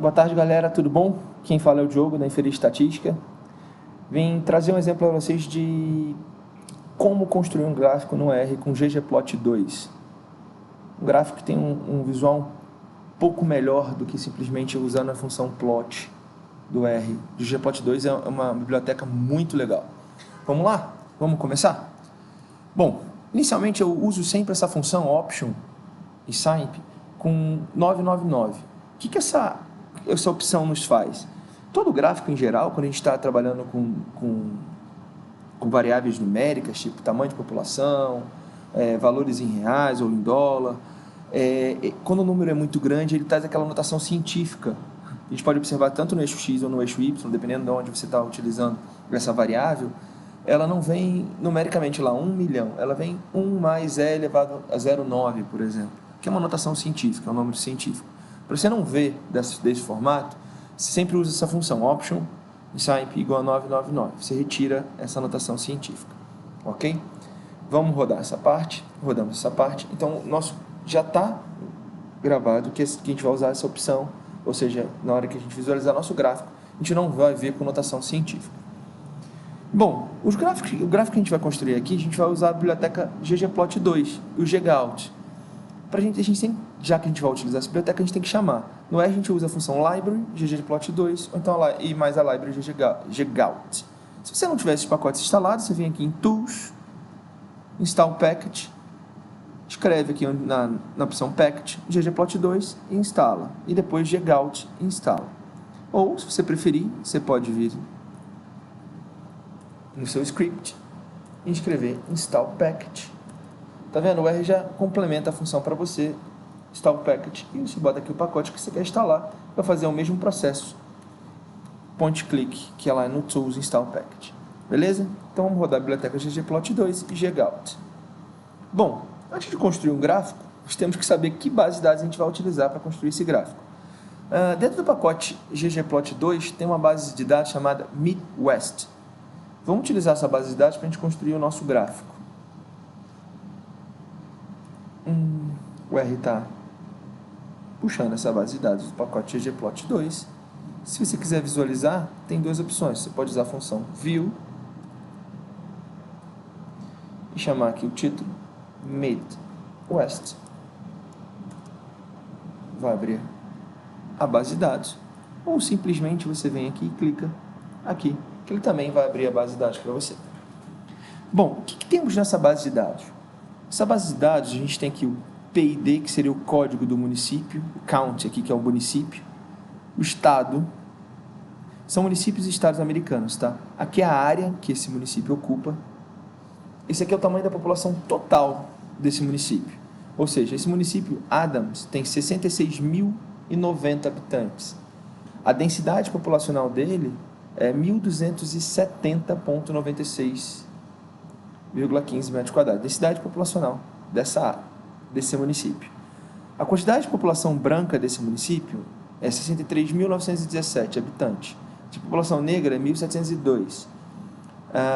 Boa tarde, galera, tudo bom? Quem fala é o Diogo, da Inferir Estatística. Vim trazer um exemplo para vocês de como construir um gráfico no R com ggplot2. Um gráfico que tem um visual um pouco melhor do que simplesmente usando a função plot do R. O ggplot2 é uma biblioteca muito legal. Vamos lá? Vamos começar? Bom, inicialmente eu uso sempre essa função option e simp com 999. O que essa opção nos faz? Todo gráfico em geral, quando a gente está trabalhando com variáveis numéricas, tipo tamanho de população, valores em reais ou em dólar, quando o número é muito grande, ele traz aquela notação científica. A gente pode observar tanto no eixo X ou no eixo Y, dependendo de onde você está utilizando essa variável, ela não vem numericamente lá 1 milhão, ela vem 1 mais E elevado a 0,9, por exemplo, que é uma notação científica, é um número científico. Para você não ver desse formato, você sempre usa essa função option simp igual a 999. Você retira essa notação científica, ok? Vamos rodar essa parte, rodamos essa parte. Então, nosso já está gravado que a gente vai usar essa opção, ou seja, na hora que a gente visualizar nosso gráfico, a gente não vai ver com notação científica. Bom, o gráfico que a gente vai construir aqui, a gente vai usar a biblioteca ggplot2 e o ggout. Já que a gente vai utilizar essa biblioteca, a gente tem que chamar. No R a gente usa a função library ggplot2 ou então e mais a library ggout. Se você não tiver esses pacotes instalados, você vem aqui em Tools, Install Package, escreve aqui na opção Package ggplot2 e instala. E depois ggout e instala. Ou, se você preferir, você pode vir no seu script e escrever Install Package. Tá vendo? O R já complementa a função para você, Install Package, e você bota aqui o pacote que você quer instalar para fazer o mesmo processo. Point click, que é lá no Tools Install Package. Beleza? Então vamos rodar a biblioteca ggplot2 e ggout. Bom, antes de construir um gráfico, nós temos que saber que base de dados a gente vai utilizar para construir esse gráfico. Dentro do pacote ggplot2 tem uma base de dados chamada Midwest. Vamos utilizar essa base de dados para a gente construir o nosso gráfico. O R está puxando essa base de dados do pacote ggplot2. Se você quiser visualizar, tem duas opções. Você pode usar a função view e chamar aqui o título Midwest. Vai abrir a base de dados. Ou simplesmente você vem aqui e clica aqui, que ele também vai abrir a base de dados para você. Bom, o que temos nessa base de dados? Essa base de dados, a gente tem aqui o PID, que seria o código do município, o county aqui, que é o município, o estado, são municípios e estados americanos, tá? Aqui é a área que esse município ocupa. Esse aqui é o tamanho da população total desse município. Ou seja, esse município, Adams, tem 66.090 habitantes. A densidade populacional dele é 1.270,96,15 metros quadrados. Densidade populacional desse município. A quantidade de população branca desse município é 63.917 habitantes. De população negra é 1.702.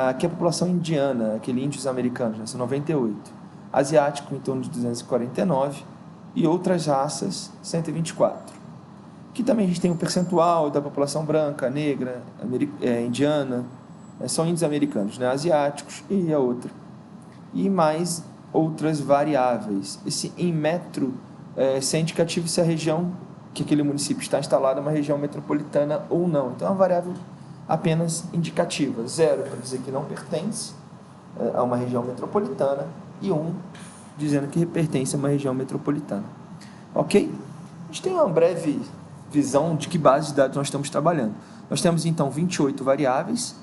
Aqui é a população indiana, aquele índios americanos, são 98. Asiático em torno de 249 e outras raças 124. Aqui também a gente tem um percentual da população branca, negra, indiana, são índios americanos, né? Asiáticos e a outra. E mais outras variáveis. Esse em metro é indicativo se a região que aquele município está instalado é uma região metropolitana ou não. Então é uma variável apenas indicativa. 0 para dizer que não pertence a uma região metropolitana e 1 dizendo que pertence a uma região metropolitana. Ok? A gente tem uma breve visão de que base de dados nós estamos trabalhando. Nós temos então 28 variáveis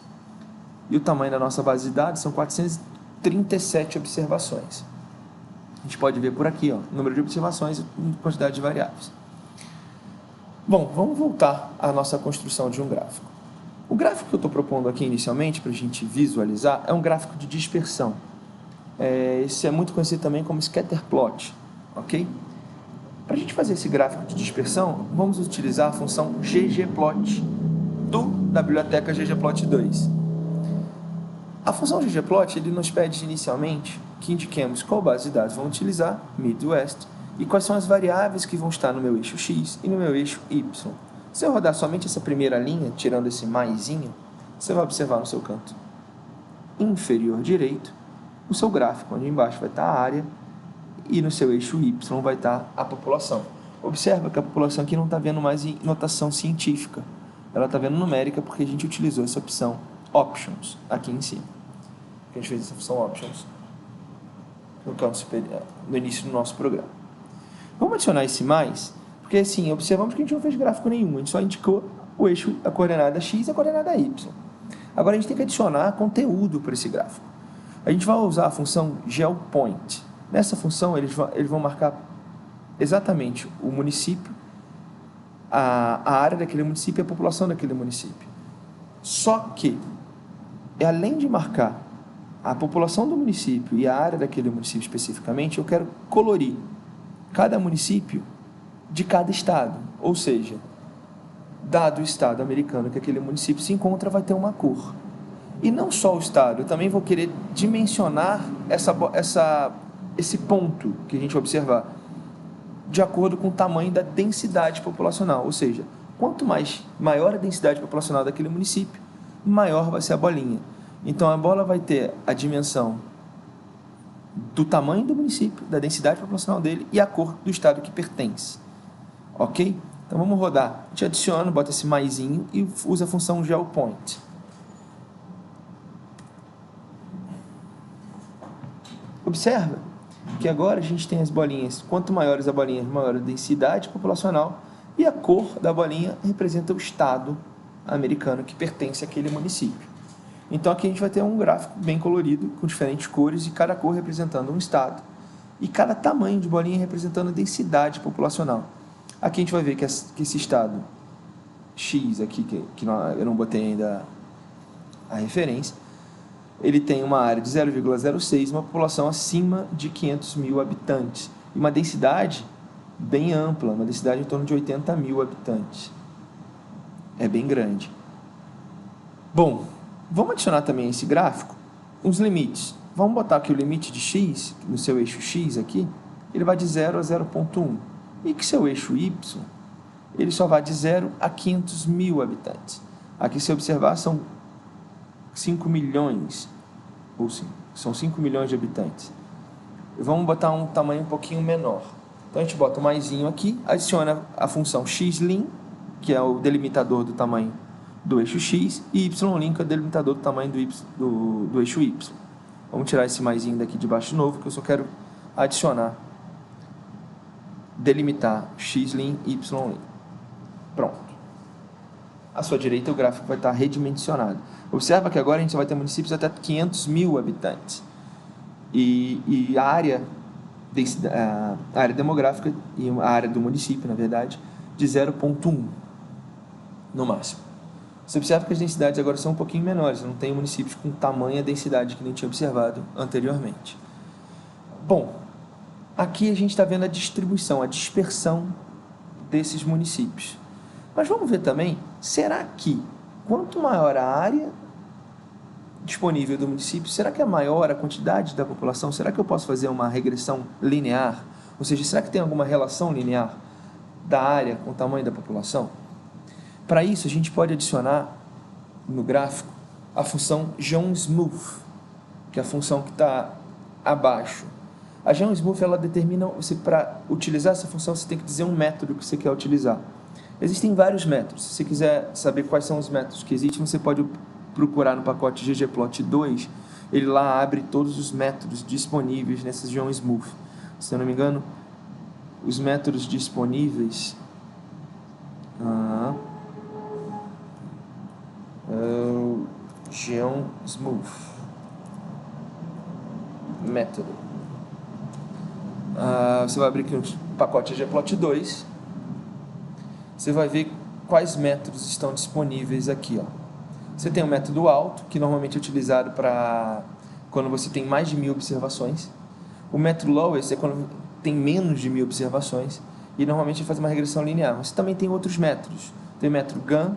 e o tamanho da nossa base de dados são 437 observações. A gente pode ver por aqui, número de observações e quantidade de variáveis. Bom, vamos voltar à nossa construção de um gráfico. O gráfico que eu estou propondo aqui inicialmente, para a gente visualizar, é um gráfico de dispersão. Esse é muito conhecido também como scatter plot, ok? Para a gente fazer esse gráfico de dispersão, vamos utilizar a função ggplot da biblioteca ggplot2. A função ggplot ele nos pede inicialmente que indiquemos qual base de dados vamos utilizar, Midwest, e quais são as variáveis que vão estar no meu eixo X e no meu eixo Y. Se eu rodar somente essa primeira linha, tirando esse maisinho, você vai observar no seu canto inferior direito o seu gráfico, onde embaixo vai estar a área e no seu eixo Y vai estar a população. Observa que a população aqui não está vendo mais em notação científica, ela está vendo numérica porque a gente utilizou essa opção Options aqui em cima. A gente fez essa função Options no canto superior, no início do nosso programa. Vamos adicionar esse mais, porque assim, observamos que a gente não fez gráfico nenhum, a gente só indicou o eixo, a coordenada X e a coordenada Y. Agora a gente tem que adicionar conteúdo para esse gráfico. A gente vai usar a função GeoPoint. Nessa função eles vão marcar exatamente o município, a área daquele município e a população daquele município. Só que, além de marcar a população do município e a área daquele município especificamente, eu quero colorir cada município de cada estado. Ou seja, dado o estado americano que aquele município se encontra, vai ter uma cor. E não só o estado, eu também vou querer dimensionar esse ponto que a gente vai observar de acordo com o tamanho da densidade populacional. Ou seja, quanto maior a densidade populacional daquele município, maior vai ser a bolinha. Então, a bola vai ter a dimensão do tamanho do município, da densidade populacional dele e a cor do estado que pertence. Ok? Então, vamos rodar. A gente adiciona, bota esse maisinho e usa a função GeoPoint. Observa que agora a gente tem as bolinhas. Quanto maiores a bolinha, maior a densidade populacional e a cor da bolinha representa o estado americano que pertence àquele município. Então, aqui a gente vai ter um gráfico bem colorido, com diferentes cores, e cada cor representando um estado, e cada tamanho de bolinha representando a densidade populacional. Aqui a gente vai ver que esse estado X, aqui, que eu não botei ainda a referência, ele tem uma área de 0,06, uma população acima de 500 mil habitantes, e uma densidade bem ampla, uma densidade em torno de 80 mil habitantes. É bem grande. Bom, vamos adicionar também esse gráfico uns limites. Vamos botar aqui o limite de x, no seu eixo x aqui, ele vai de 0 a 0,1. E que seu eixo y, ele só vai de 0 a 500 mil habitantes. Aqui, se observar, são 5 milhões, ou sim, são 5 milhões de habitantes. Vamos botar um tamanho um pouquinho menor. Então, a gente bota o maisinho aqui, adiciona a função xlim, que é o delimitador do tamanho do eixo x, e ylim, que é o delimitador do tamanho do eixo y. Vamos tirar esse maisinho daqui de baixo de novo, que eu só quero adicionar, delimitar xlim e ylim. Pronto. À sua direita, o gráfico vai estar redimensionado. Observa que agora a gente vai ter municípios até 500 mil habitantes. E a área demográfica, e a área do município, na verdade, de 0,1 no máximo. Você observa que as densidades agora são um pouquinho menores, não tem municípios com tamanha densidade que nem tinha observado anteriormente. Bom, aqui a gente está vendo a distribuição, a dispersão desses municípios. Mas vamos ver também, será que quanto maior a área disponível do município, será que é maior a quantidade da população? Será que eu posso fazer uma regressão linear? Ou seja, será que tem alguma relação linear da área com o tamanho da população? Para isso, a gente pode adicionar no gráfico a função GeoSmooth, que é a função que está abaixo. A GeoSmooth, ela determina, para utilizar essa função, você tem que dizer um método que você quer utilizar. Existem vários métodos. Se você quiser saber quais são os métodos que existem, você pode procurar no pacote ggplot2, ele lá abre todos os métodos disponíveis nessa GeoSmooth. Se eu não me engano, os métodos disponíveis... GeoSmooth método. Você vai abrir aqui no pacote ggplot2, você vai ver quais métodos estão disponíveis aqui, ó. Você tem o método alto, que normalmente é utilizado para quando você tem mais de 1000 observações. O método lowest é quando tem menos de 1000 observações, e normalmente faz uma regressão linear. Você também tem outros métodos. Tem o método GAN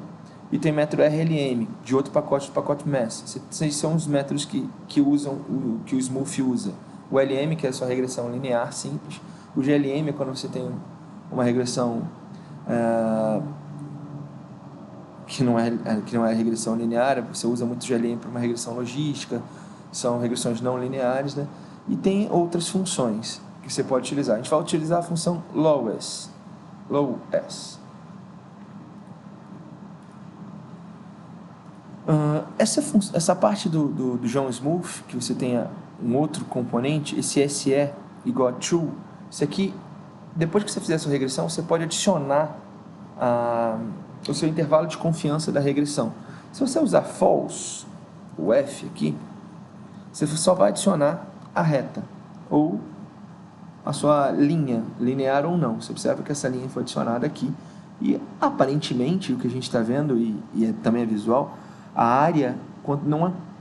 e tem o método RLM, de outro pacote, do pacote MESS. Esses são os métodos que usam que o Smooth usa. O LM, que é a sua regressão linear simples. O GLM é quando você tem uma regressão que não é regressão linear, você usa muito GLM para uma regressão logística, são regressões não lineares, né? E tem outras funções que você pode utilizar. A gente vai utilizar a função lowS. Essa parte do John Smooth, que você tenha um outro componente, esse SE igual a true, isso aqui, depois que você fizer a sua regressão, você pode adicionar o seu intervalo de confiança da regressão. Se você usar false, o F aqui, você só vai adicionar a reta, ou a sua linha, linear ou não. Você observa que essa linha foi adicionada aqui, e aparentemente, o que a gente está vendo, e também é visual, a área,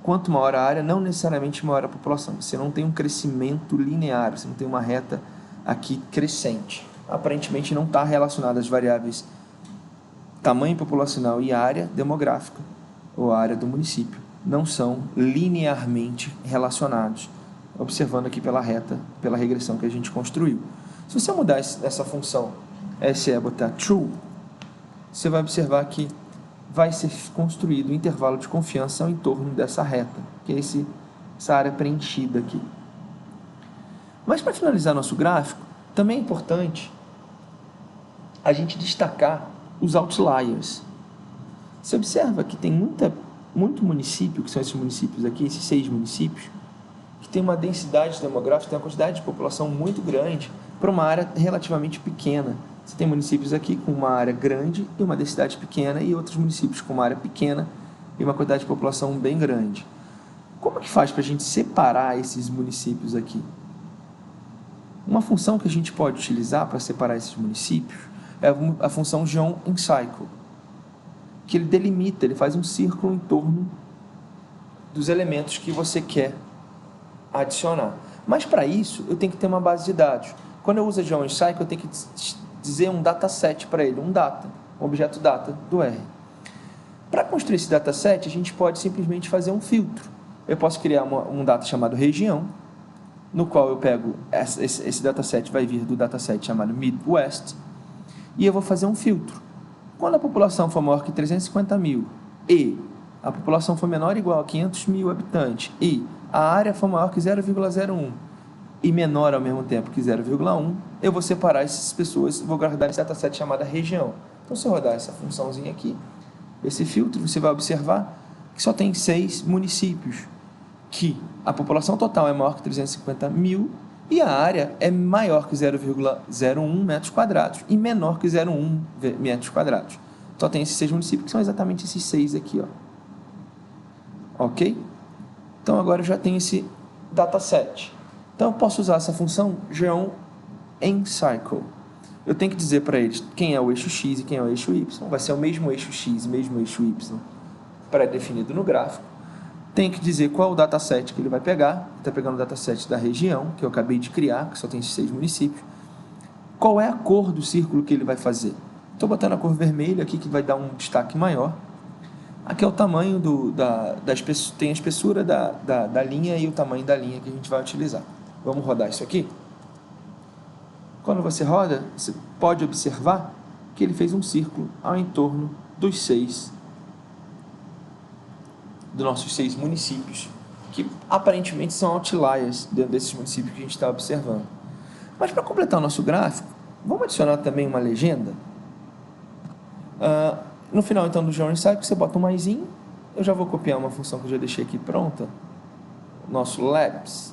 quanto maior a área, não necessariamente maior a população. Você não tem um crescimento linear, você não tem uma reta aqui crescente. Aparentemente não está relacionado às variáveis tamanho populacional e área demográfica, ou área do município. Não são linearmente relacionados, observando aqui pela reta, pela regressão que a gente construiu. Se você mudar essa função SE e botar true, você vai observar que vai ser construído um intervalo de confiança em torno dessa reta, que é essa área preenchida aqui. Mas para finalizar nosso gráfico, também é importante a gente destacar os outliers. Você observa que tem muito município, que são esses municípios aqui, esses 6 municípios, que tem uma densidade demográfica, tem uma quantidade de população muito grande para uma área relativamente pequena. Você tem municípios aqui com uma área grande e uma densidade pequena, e outros municípios com uma área pequena e uma quantidade de população bem grande. Como que faz para a gente separar esses municípios aqui? Uma função que a gente pode utilizar para separar esses municípios é a função John in Cycle, que ele delimita, ele faz um círculo em torno dos elementos que você quer adicionar. Mas para isso, eu tenho que ter uma base de dados. Quando eu uso a John in Cycle, eu tenho que dizer um dataset para ele, um objeto data do R. Para construir esse dataset, a gente pode simplesmente fazer um filtro. Eu posso criar um data chamado região, no qual eu pego, esse dataset vai vir do dataset chamado Midwest, e eu vou fazer um filtro. Quando a população for maior que 350 mil e a população for menor ou igual a 500 mil habitantes e a área for maior que 0,01 e menor ao mesmo tempo que 0,1, eu vou separar essas pessoas, vou guardar esse dataset chamado região. Então, se eu rodar essa funçãozinha aqui, esse filtro, você vai observar que só tem 6 municípios, que a população total é maior que 350 mil e a área é maior que 0,01 metros quadrados e menor que 0,1 metros quadrados. Só tem esses 6 municípios, que são exatamente esses 6 aqui, ó. Ok? Então, agora eu já tenho esse dataset. Então, eu posso usar essa função John in Cycle. Eu tenho que dizer para eles quem é o eixo X e quem é o eixo Y. Vai ser o mesmo eixo X e o mesmo eixo Y pré-definido no gráfico. Tenho que dizer qual o dataset que ele vai pegar. Está pegando o dataset da região, que eu acabei de criar, que só tem esses 6 municípios. Qual é a cor do círculo que ele vai fazer? Estou botando a cor vermelha aqui, que vai dar um destaque maior. Aqui é o tamanho tem a espessura da linha e o tamanho da linha que a gente vai utilizar. Vamos rodar isso aqui? Quando você roda, você pode observar que ele fez um círculo ao entorno dos nossos 6 municípios, que aparentemente são outliers dentro desses municípios que a gente está observando. Mas para completar o nosso gráfico, vamos adicionar também uma legenda. No final, então, do John in Cycle, você bota um maisinho. Eu já vou copiar uma função que eu já deixei aqui pronta. Nosso labs.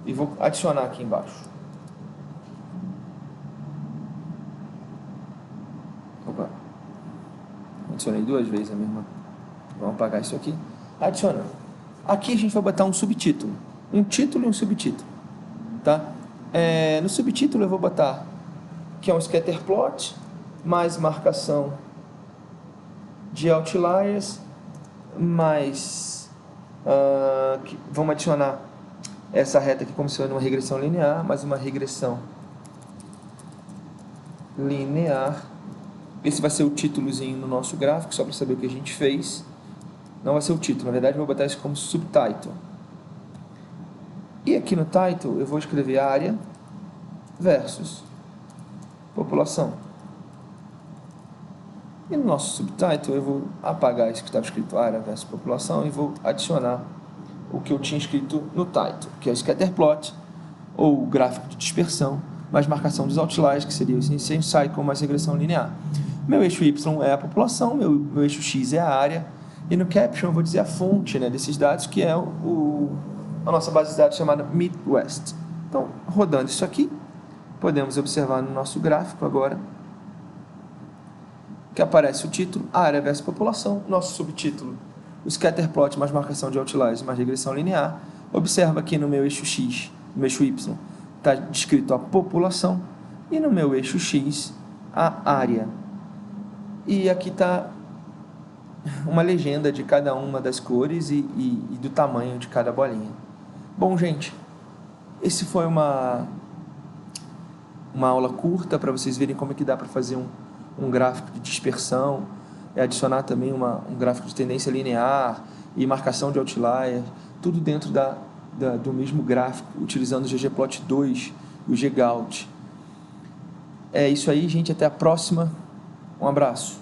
E vou adicionar aqui embaixo. Opa. Adicionei 2 vezes a mesma. Vamos apagar isso aqui. Adicionando. Aqui a gente vai botar um subtítulo. Um título e um subtítulo. Tá? No subtítulo eu vou botar que é um scatter plot, mais marcação de outliers, mais vamos adicionar essa reta aqui como se fosse uma regressão linear, mais uma regressão linear. Esse vai ser o títulozinho no nosso gráfico, só para saber o que a gente fez. Não vai ser o título, na verdade eu vou botar isso como subtitle. E aqui no title eu vou escrever área versus população. E no nosso subtitle eu vou apagar isso que estava escrito área versus população e vou adicionar o que eu tinha escrito no title, que é o scatterplot, ou gráfico de dispersão, mais marcação dos outliers, que seria o Insane Cycle, mais regressão linear. Meu eixo Y é a população, meu eixo X é a área, e no caption eu vou dizer a fonte, né, desses dados, que é a nossa base de dados chamada Midwest. Então, rodando isso aqui, podemos observar no nosso gráfico agora que aparece o título, área versus população, nosso subtítulo, o scatterplot mais marcação de outliers mais regressão linear. Observa aqui no meu eixo X, no meu eixo Y, está descrito a população, e no meu eixo X, a área. E aqui está uma legenda de cada uma das cores e do tamanho de cada bolinha. Bom, gente, esse foi uma aula curta para vocês verem como é que dá para fazer um gráfico de dispersão, e adicionar também um gráfico de tendência linear e marcação de outlier, tudo dentro do mesmo gráfico, utilizando o ggplot2 e o ggout. É isso aí, gente, até a próxima, um abraço.